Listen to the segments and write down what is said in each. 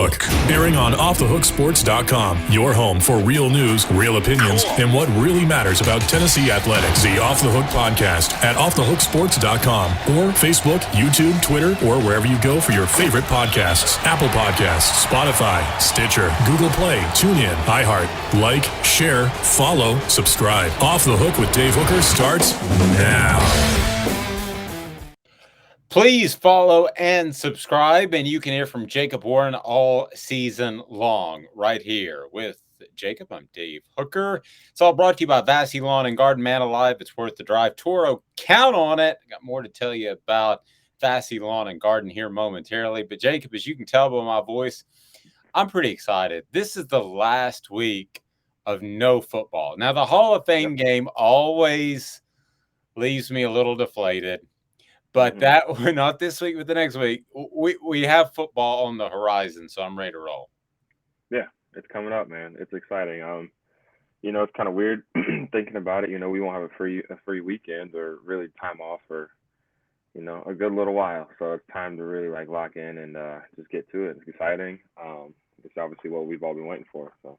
Hook, airing on offthehooksports.com, your home for real news, real opinions, and what really matters about Tennessee athletics. The Off the Hook podcast at offthehooksports.com or Facebook, YouTube, Twitter, or wherever you go for your favorite podcasts. Apple Podcasts, Spotify, Stitcher, Google Play, TuneIn, iHeart. Like, share, follow, subscribe. Off the Hook with Dave Hooker starts now. Please follow and subscribe, and you can hear from Jacob Warren all season long right here with Jacob. I'm Dave Hooker. It's all brought to you by Vassy Lawn and Garden. Man alive, it's worth the drive. Toro, count on it. I got more to tell you about Vassy Lawn and Garden here momentarily. But Jacob, as you can tell by my voice, I'm pretty excited. This is the last week of no football. Now, the Hall of Fame game always leaves me a little deflated. But that we're not this week, but the next week. We have football on the horizon, so I'm ready to roll. Yeah, it's coming up, man. It's exciting. It's kind of weird thinking about it. We won't have a free weekend or really time off for, a good little while. So it's time to really lock in and just get to it. It's exciting. It's obviously what we've all been waiting for. So.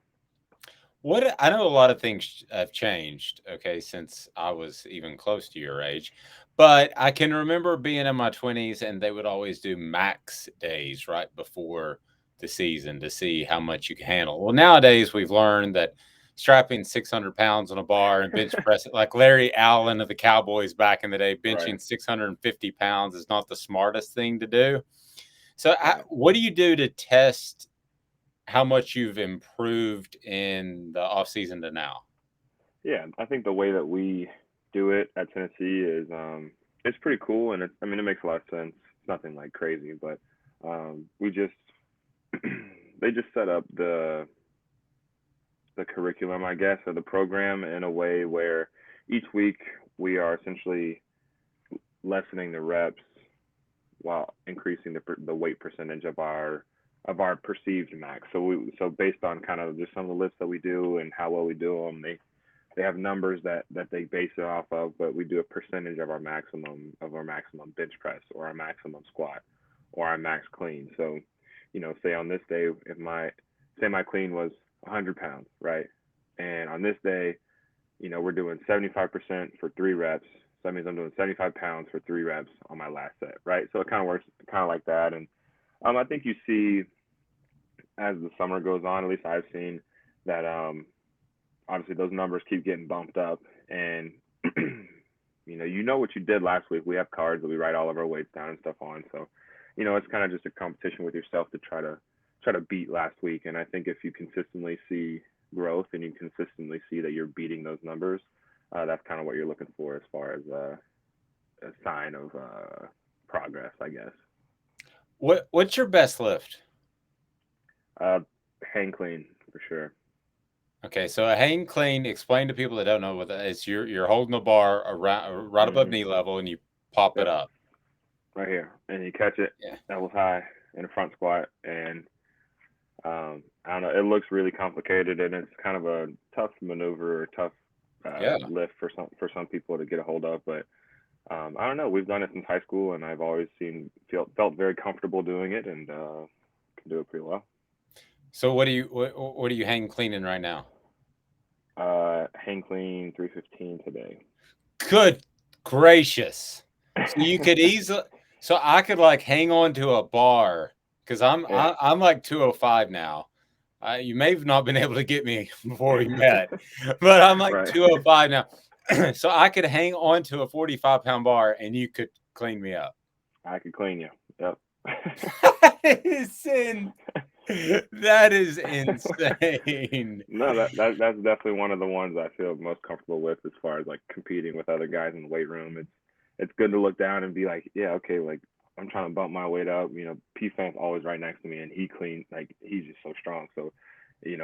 I know a lot of things have changed, since I was even close to your age. But I can remember being in my 20s, and they would always do max days right before the season to see how much you can handle. Well, nowadays we've learned that strapping 600 pounds on a bar and bench pressing, like Larry Allen of the Cowboys back in the day, benching 650 pounds is not the smartest thing to do. So what do you do to test how much you've improved in the offseason to now? Yeah, I think the way that we do it at Tennessee is it's pretty cool, and it makes a lot of sense. It's nothing crazy, but they just set up the curriculum, I guess, or the program in a way where each week we are essentially lessening the reps while increasing the weight percentage of our perceived max. So based on kind of just some of the lifts that we do and how well we do them, they have numbers that they base it off of, but we do a percentage of our maximum bench press or our maximum squat or our max clean. So, say on this day, if my clean was 100 pounds, right? And on this day, we're doing 75% for 3 reps. So that means I'm doing 75 pounds for 3 reps on my last set, right? So it kind of works kind of like that. And I think you see as the summer goes on, at least I've seen that obviously those numbers keep getting bumped up, and what you did last week. We have cards that we write all of our weights down and stuff on. So, it's kind of just a competition with yourself to try to beat last week. And I think if you consistently see growth and you consistently see that you're beating those numbers, that's kind of what you're looking for as far as a sign of progress, I guess. What's your best lift? Hang clean for sure. Okay, so a hang clean, explain to people that don't know what that is. You're holding the bar around right above knee level, and you pop it up. Right here, and you catch it elbows high in a front squat, and I don't know, it looks really complicated, and it's kind of a tough maneuver or tough lift for some people to get a hold of, but I don't know. We've done it since high school, and I've always felt very comfortable doing it, and can do it pretty well. So what are you hang cleaning right now? Hang clean 315 today. Good gracious! So you could easily, so I could hang on to a bar because I'm 205 now. You may have not been able to get me before we met, but I'm 205 now. So I could hang on to a 45-pound bar and you could clean me up. I could clean you. Yep. That is insane. No, that's definitely one of the ones I feel most comfortable with as far as competing with other guys in the weight room. It's good to look down and be I'm trying to bump my weight up. P-Fan's always right next to me, and he clean he's just so strong. So, he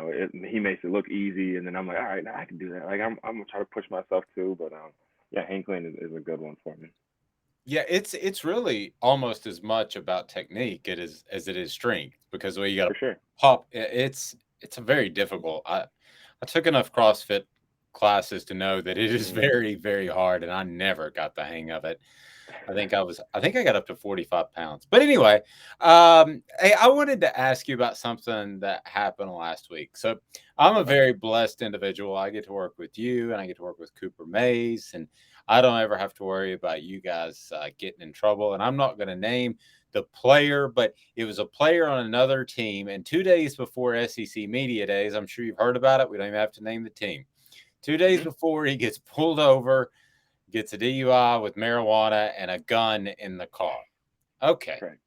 makes it look easy, and then I'm all right, now I can do that. I'm gonna try to push myself too, but hang clean is a good one for me. Yeah, it's really almost as much about technique as it is strength, because you got to pop. It's a very difficult. I took enough CrossFit classes to know that it is very, very hard, and I never got the hang of it. I think I got up to 45 pounds. But anyway, hey, I wanted to ask you about something that happened last week. So I'm a Okay. very blessed individual. I get to work with you and I get to work with Cooper Mays, and I don't ever have to worry about you guys getting in trouble. And I'm not going to name the player, but it was a player on another team. And 2 days before SEC Media Days, I'm sure you've heard about it. We don't even have to name the team. 2 days Mhm. before he gets pulled over, gets a DUI with marijuana and a gun in the car. Okay. Correct.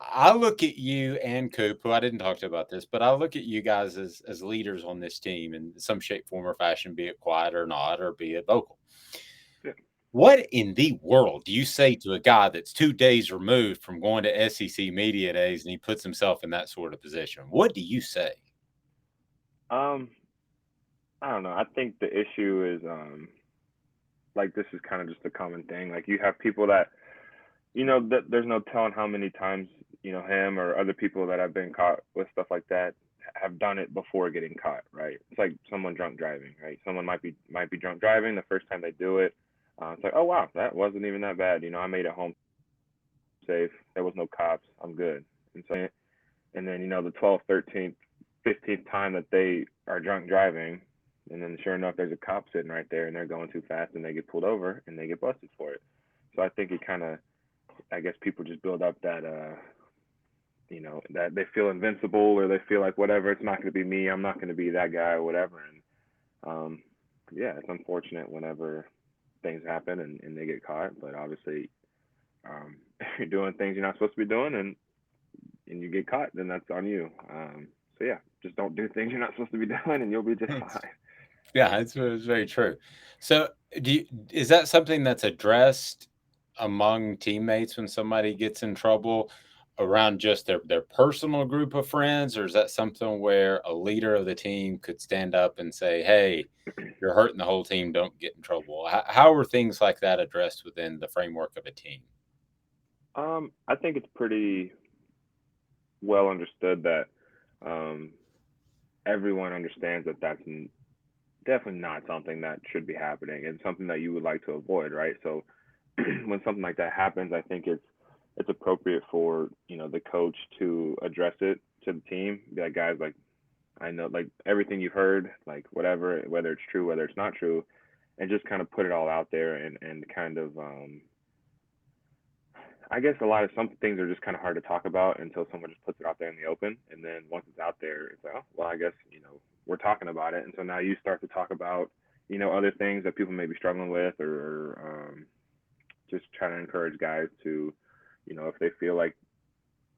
I look at you and Coop, who I didn't talk to about this, but I look at you guys as leaders on this team in some shape, form, or fashion, be it quiet or not, or be it vocal. Yeah. What in the world do you say to a guy that's 2 days removed from going to SEC Media Days and he puts himself in that sort of position? What do you say? Um, I don't know. I think the issue is like this is kind of just a common thing. Like you have people that that there's no telling how many times him or other people that have been caught with stuff like that have done it before getting caught, right? It's like someone drunk driving, right? Someone might be drunk driving the first time they do it. It's like, oh wow, that wasn't even that bad. I made it home safe. There was no cops. I'm good. And then the 12th, 13th, 15th time that they are drunk driving, and then sure enough, there's a cop sitting right there, and they're going too fast, and they get pulled over, and they get busted for it. So I think it kind of, I guess people just build up that, that they feel invincible or they feel like whatever, it's not going to be me, I'm not going to be that guy or whatever. And yeah, it's unfortunate whenever things happen and they get caught, but obviously, if you're doing things you're not supposed to be doing and you get caught, then that's on you. So yeah, just don't do things you're not supposed to be doing, and you'll be just fine. Yeah, it's very true. So, is that something that's addressed among teammates when somebody gets in trouble around just their personal group of friends, or is that something where a leader of the team could stand up and say, "Hey, you're hurting the whole team. Don't get in trouble." How are things like that addressed within the framework of a team? I think it's pretty well understood that um, everyone understands that definitely not something that should be happening and something that you would like to avoid, right? So when something like that happens, I think it's appropriate for the coach to address it to the team. Be like, guys, like I know like everything you've heard, like whatever, whether it's true, whether it's not true, and just kind of put it all out there and kind of I guess some things are just kind of hard to talk about until someone just puts it out there in the open, and then once it's out there, it's like, oh, well, I guess we're talking about it, and so now you start to talk about other things that people may be struggling with, or just trying to encourage guys to, if they feel like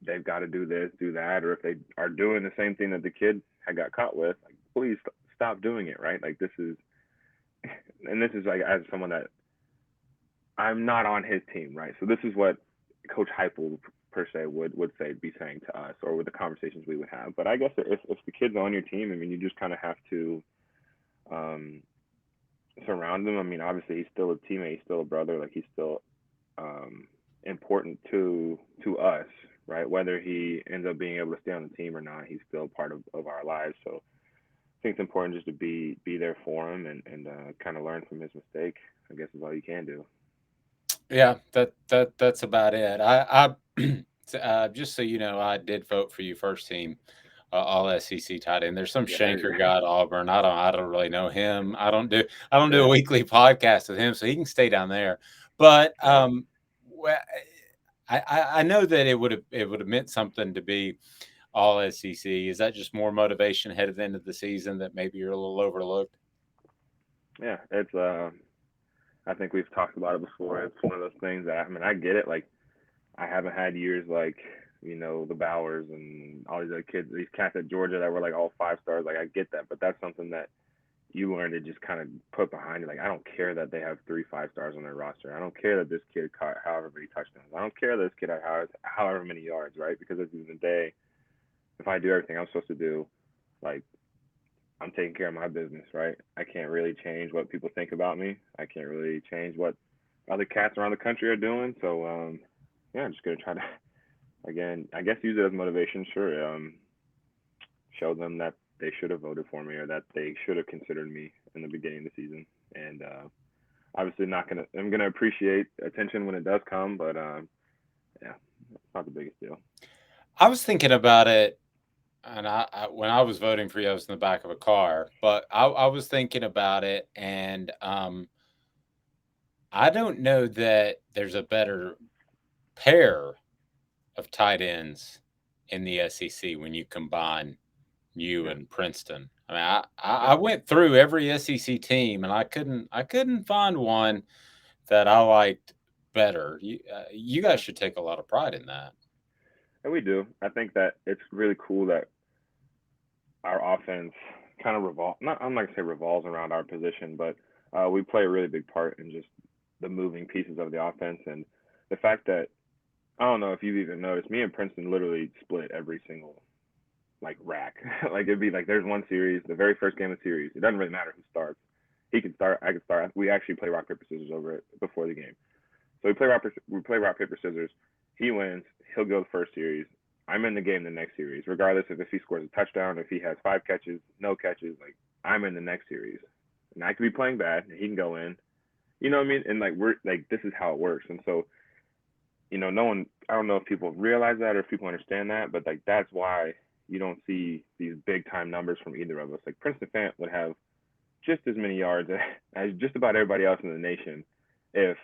they've got to do this, do that, or if they are doing the same thing that the kid had got caught with, like please stop doing it, right? Like this is, and this is like as someone that I'm not on his team, right? So this is what Coach Heupel per se would say be saying to us, or with the conversations we would have. But I guess if the kid's on your team, I mean, you just kind of have to um, surround him. I mean, obviously he's still a teammate, he's still a brother, like he's still important to us, right? Whether he ends up being able to stay on the team or not, he's still part of our lives. So I think it's important just to be there for him and kind of learn from his mistake. I guess is all you can do. Yeah, that's about it. Just so you know, I did vote for you first team, all SEC tight end. There's some Yeah, there you Shanker go. guy at Auburn. I don't really know him. I don't do a Yeah, weekly podcast with him, so he can stay down there. But right. well, I know that it would have meant something to be all SEC. Is that just more motivation ahead of the end of the season that maybe you're a little overlooked? Yeah, it's I think we've talked about it before. It's one of those things that I mean I get it. Like I haven't had years like the Bowers and all these other kids, these cats at Georgia that were like all 5 stars. Like I get that, but that's something that you learn to just kind of put behind you. Like I don't care that they have 3 5 stars on their roster. I don't care that this kid caught however many touchdowns. I don't care that this kid had however many yards, right? Because at the end of the day, if I do everything I'm supposed to do, like I'm taking care of my business, right? I can't really change what people think about me. I can't really change what other cats around the country are doing. So yeah, I'm just gonna try to again, I guess use it as motivation. Sure, show them that they should have voted for me or that they should have considered me in the beginning of the season. And obviously I'm gonna appreciate attention when it does come, but yeah, it's not the biggest deal. I was thinking about it, and when I was voting for you, I was in the back of a car, but I was thinking about it, and I don't know that there's a better pair of tight ends in the SEC when you combine you Yeah. and Princeton. I mean, I went through every SEC team, and I couldn't find one that I liked better. You guys should take a lot of pride in that. And we do. I think that it's really cool that our offense kind of I'm not gonna say revolves around our position, but we play a really big part in just the moving pieces of the offense and the fact that I don't know if you've even noticed, me and Princeton literally split every single like rack. Like it'd be like there's one series, the very first game of the series. It doesn't really matter who starts. He can start, I can start. We actually play rock paper scissors over it before the game. So we play rock paper scissors. He wins. He'll go the first series. I'm in the game the next series, regardless of if he scores a touchdown, if he has 5 catches, no catches. Like I'm in the next series, and I could be playing bad, and he can go in. You know what I mean? And like we're like this is how it works. And so no one. I don't know if people realize that or if people understand that, but like that's why you don't see these big time numbers from either of us. Like Princeton Fant would have just as many yards as just about everybody else in the nation if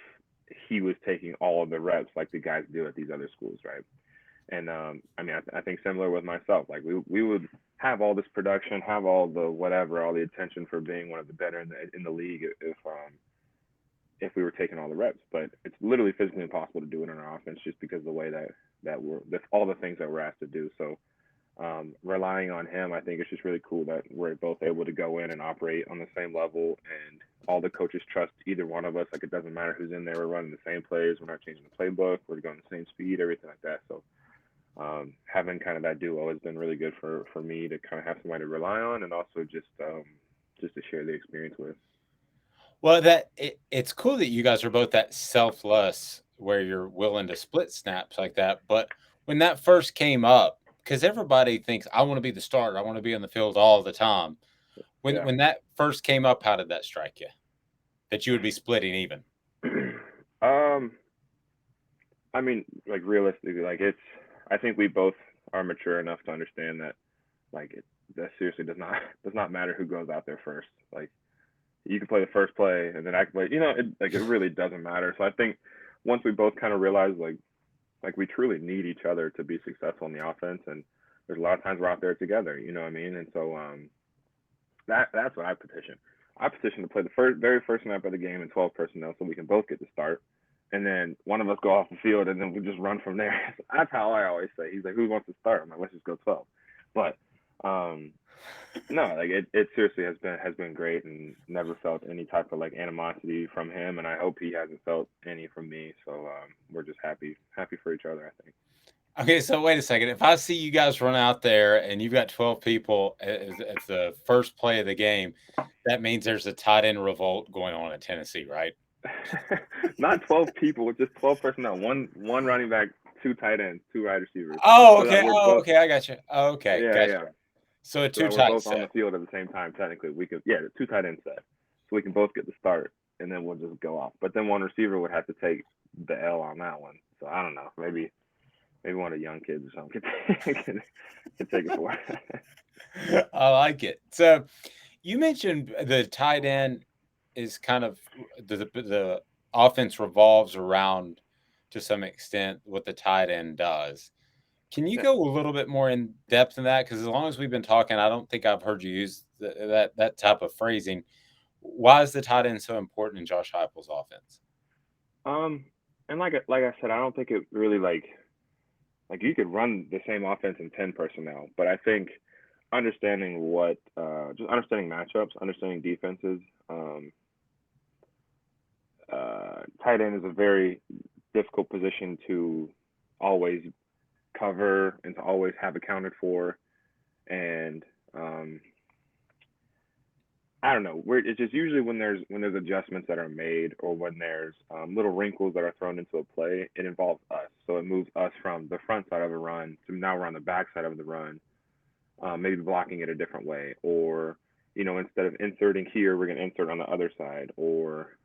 he was taking all of the reps like the guys do at these other schools, right? And I mean, I think similar with myself. Like we would have all this production, have all the whatever, all the attention for being one of the better in the league if we were taking all the reps. But it's literally physically impossible to do it in our offense just because of the way that we're all the things that we're asked to do. So relying on him, I think it's just really cool that we're both able to go in and operate on the same level, and all the coaches trust either one of us. Like it doesn't matter who's in there, we're running the same plays, we're not changing the playbook, we're going the same speed, everything like that. So having kind of that duo has been really good for me to kind of have somebody to rely on, and also just to share the experience with. Well, it's cool that you guys are both that selfless, where you're willing to split snaps like that. But when that first came up, because everybody thinks I want to be the starter, I want to be on the field all the time. When that first came up, how did that strike you? That you would be splitting even? I mean, like realistically, like I think we both are mature enough to understand that, like, that seriously does not matter who goes out there first. Like, you can play the first play, and then I can play. It really doesn't matter. So I think once we both kind of realize, like we truly need each other to be successful in the offense, and there's a lot of times we're out there together. You know what I mean? And so that's what I petition. I petition to play the very first snap of the game in 12 personnel, so we can both get the start, and then one of us go off the field, and then we just run from there. That's how I always say. He's like, "Who wants to start?" I'm like, "Let's just go 12." But no, like it seriously has been great, and never felt any type of like animosity from him, and I hope he hasn't felt any from me. So we're just happy for each other, I think. Okay, so wait a second. If I see you guys run out there and you've got 12 people at the first play of the game, that means there's a tight end revolt going on in Tennessee, right? Not 12 people, just 12 personnel. One running back, 2 tight ends, 2 wide receivers. Oh, So that okay. we're Oh, both, okay. I got you. Oh, okay, yeah, gotcha. yeah. So a So that we're two-tight both on the set. field at the same time. Technically, we could, the 2 tight end set, so we can both get the start, and then we'll just go off. But then one receiver would have to take the L on that one. So I don't know, maybe one of the young kids or something can take it for it. I like it. So you mentioned the tight end is kind of the offense revolves around to some extent what the tight end does. Can you Yeah. go a little bit more in depth in that? Because as long as we've been talking, I don't think I've heard you use that type of phrasing. Why is the tight end so important in Josh Heupel's offense? And like I said, I don't think it really like you could run the same offense in 10 personnel, but I think understanding just understanding matchups, understanding defenses. Tight end is a very difficult position to always cover and to always have accounted for, and I don't know. It's just usually when there's adjustments that are made, or when there's little wrinkles that are thrown into a play, it involves us. So it moves us from the front side of a run to now we're on the back side of the run, maybe blocking it a different way, or instead of inserting here, we're going to insert on the other side, or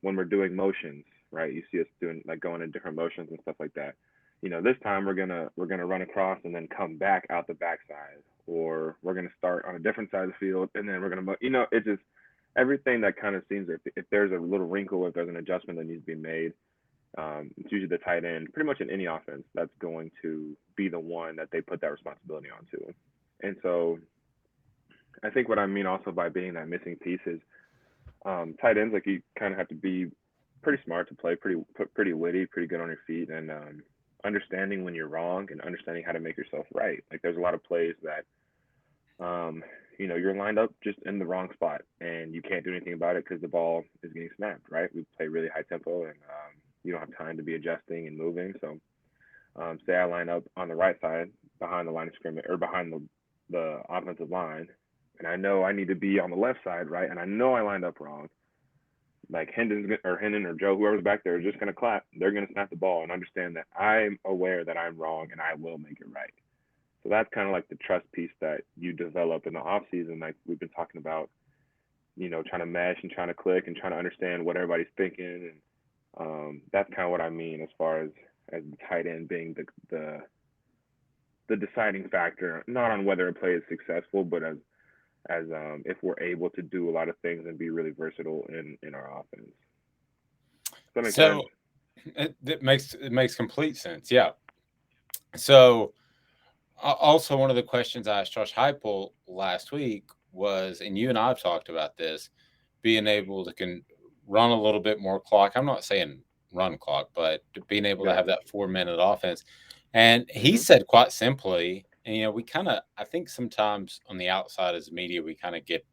when we're doing motions, right? You see us doing like going in different motions and stuff like that. This time we're gonna run across and then come back out the backside, or we're gonna start on a different side of the field and then we're gonna, it just everything that kind of seems if there's a little wrinkle, if there's an adjustment that needs to be made, it's usually the tight end, pretty much in any offense, that's going to be the one that they put that responsibility onto. And so I think what I mean also by being that missing piece is tight ends, like you kind of have to be pretty smart to play, pretty witty, pretty good on your feet, and understanding when you're wrong and understanding how to make yourself right. Like there's a lot of plays that you're lined up just in the wrong spot and you can't do anything about it because the ball is getting snapped, right? We play really high tempo and you don't have time to be adjusting and moving. So say I line up on the right side behind the line of scrimmage or behind the offensive line, and I know I need to be on the left side, right? And I know I lined up wrong. Like Hendon or Joe, whoever's back there, is just gonna clap. They're gonna snap the ball and understand that I'm aware that I'm wrong and I will make it right. So that's kind of like the trust piece that you develop in the off season, like we've been talking about. Trying to mesh and trying to click and trying to understand what everybody's thinking, and that's kind of what I mean as far as the tight end being the deciding factor, not on whether a play is successful, but as if we're able to do a lot of things and be really versatile in our offense. Does that make sense? It makes complete sense. Yeah. So also one of the questions I asked Josh Heupel last week was, and you and I have talked about this, being able to run a little bit more clock. I'm not saying run clock, but being able to have that 4-minute offense. And he said quite simply, and we kind of, I think sometimes on the outside as media, we kind of get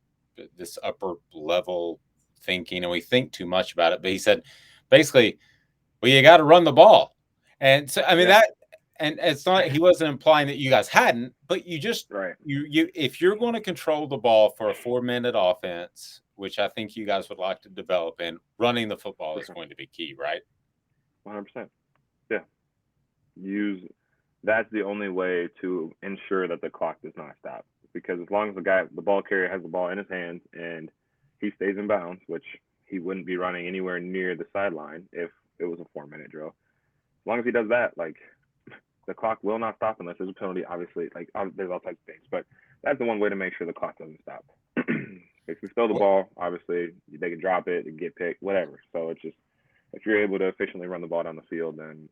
this upper level thinking and we think too much about it. But he said, basically, well, you got to run the ball. And so, I mean, and it's not, he wasn't implying that you guys hadn't, but you just, right. You, if you're going to control the ball for a 4-minute offense, which I think you guys would like to develop in, running the football is going to be key, right? 100%. Yeah. That's the only way to ensure that the clock does not stop. Because as long as the ball carrier has the ball in his hands and he stays in bounds, which he wouldn't be running anywhere near the sideline if it was a 4-minute drill. As long as he does that, like the clock will not stop unless there's a penalty. Obviously, like there's all types of things, but that's the one way to make sure the clock doesn't stop. If you throw the ball, obviously they can drop it and get picked, whatever. So it's just if you're able to efficiently run the ball down the field, then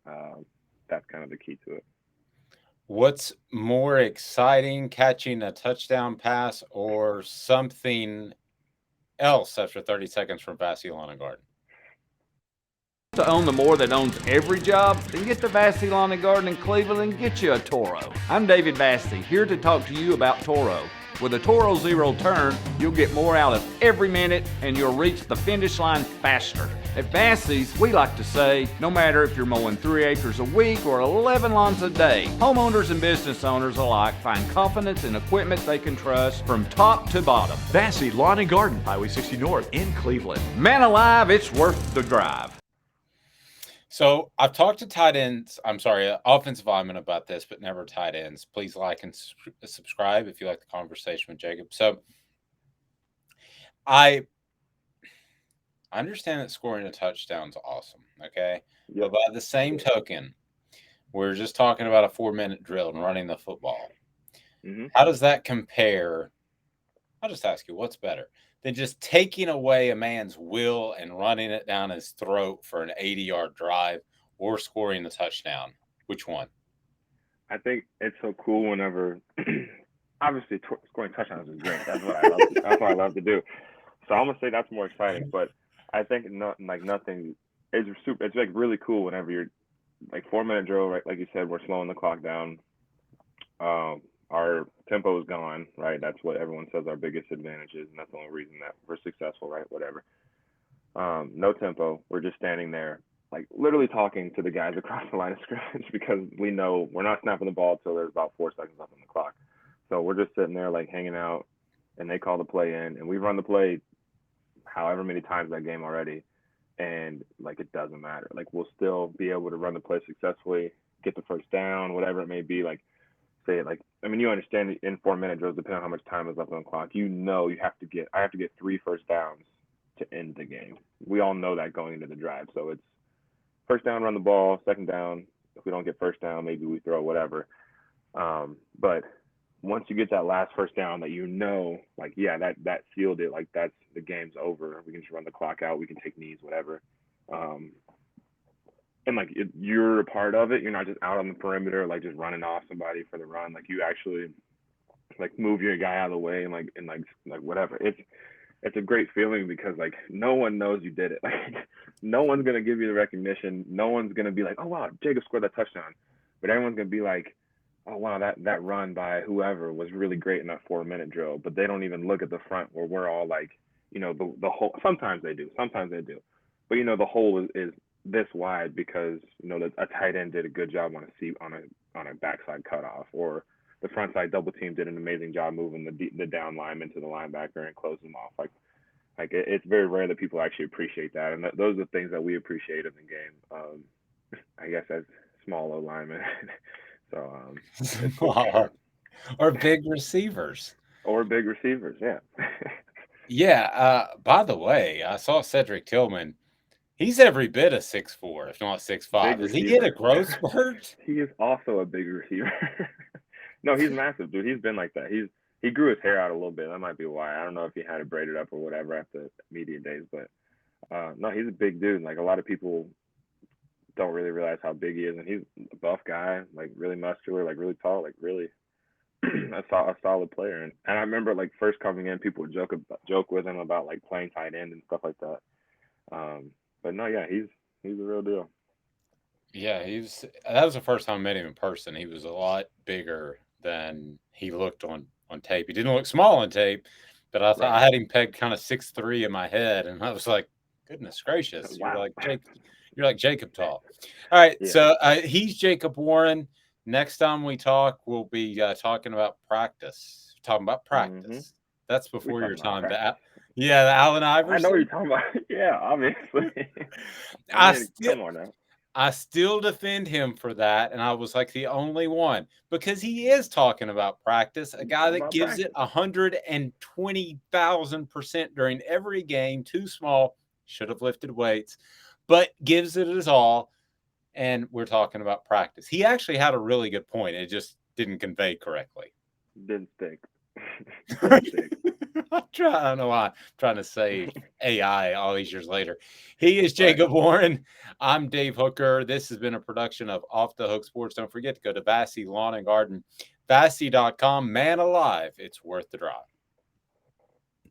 that's kind of the key to it. What's more exciting, catching a touchdown pass or something else after 30 seconds from Vassy Lawn and Garden? To own the more that owns every job, then get to Vassy Lawn and Garden in Cleveland and get you a Toro. I'm David Vassy, here to talk to you about Toro. With a Toro Zero Turn, you'll get more out of every minute and you'll reach the finish line faster. At Vassy's, we like to say, no matter if you're mowing 3 acres a week or 11 lawns a day, homeowners and business owners alike find confidence in equipment they can trust from top to bottom. Vassy Lawn and Garden, Highway 60 North in Cleveland. Man alive, it's worth the drive. So I've talked to offensive linemen about this, but never tight ends. Please like and subscribe if you like the conversation with Jacob. So I understand that scoring a touchdown is awesome, okay? Yep. But by the same token, we're just talking about a 4-minute drill and running the football. Mm-hmm. How does that compare? I'll just ask you, what's better than just taking away a man's will and running it down his throat for an 80-yard drive or scoring the touchdown? Which one? I think it's so cool whenever, obviously, scoring touchdowns is great. That's what I love. That's what I love to do. So I'm gonna say that's more exciting. But I think nothing. It's like really cool whenever you're like 4-minute drill, right? Like you said, we're slowing the clock down. Our tempo is gone, right? That's what everyone says our biggest advantage is, and that's the only reason that we're successful, right? Whatever. No tempo. We're just standing there, like literally talking to the guys across the line of scrimmage because we know we're not snapping the ball until there's about 4 seconds left on the clock. So we're just sitting there like hanging out, and they call the play in, and we run the play however many times that game already, and like it doesn't matter. Like we'll still be able to run the play successfully, get the first down, whatever it may be. Like say it like, I mean, you understand in 4-minute drills, depending on how much time is left on the clock, I have to get 3 first downs to end the game. We all know that going into the drive. So it's first down, run the ball. Second down, if we don't get first down, maybe we throw whatever. But once you get that last first down that like, yeah, that sealed it. Like, that's the game's over. We can just run the clock out. We can take knees, whatever. And like you're a part of it. You're not just out on the perimeter, like just running off somebody for the run. Like you actually like move your guy out of the way and like whatever. It's a great feeling because like no one knows you did it. Like no one's gonna give you the recognition. No one's gonna be like, oh wow, Jacob scored that touchdown. But everyone's gonna be like, oh wow, that run by whoever was really great in that 4-minute drill. But they don't even look at the front where we're all like, the whole. Sometimes they do. But the hole is this wide because a tight end did a good job on a backside cutoff, or the front side double team did an amazing job moving the down lineman to the linebacker and close them off. Like it's very rare that people actually appreciate that, and those are the things that we appreciate in the game. I guess as small O linemen. So or big receivers. Yeah. Yeah. By the way, I saw Cedric Tillman. He's every bit of 6'4", if not 6'5". Does he get a growth spurt? He is also a big receiver. No, he's massive, dude. He's been like that. He grew his hair out a little bit. That might be why. I don't know if he had it braided up or whatever after media days, but no, he's a big dude. Like a lot of people don't really realize how big he is, and he's a buff guy, like really muscular, like really tall, like really a solid player. And I remember like first coming in, people would joke with him about like playing tight end and stuff like that. But no, yeah, he's the real deal. Yeah, that was the first time I met him in person. He was a lot bigger than he looked on tape. He didn't look small on tape, but I thought I had him pegged kind of 6'3" in my head, and I was like, goodness gracious, wow. You're like Jacob tall. All right, Yeah. So he's Jacob Warren. Next time we talk, we'll be talking about practice. Mm-hmm. That's before your time. The Allen Iverson. I know what you're talking about. Yeah, obviously. Come on now. I still defend him for that, and I was like the only one because he is talking about practice. A guy that gives it 120,000% during every game. Too small, should have lifted weights, but gives it his all. And we're talking about practice. He actually had a really good point. It just didn't convey correctly. Didn't stick. I don't know why I'm trying to say AI all these years later. He is Jacob Warren. I'm Dave Hooker. This has been a production of Off the Hook Sports. Don't forget to go to Vassy Lawn and Garden, Vassy.com. Man alive, it's worth the drive.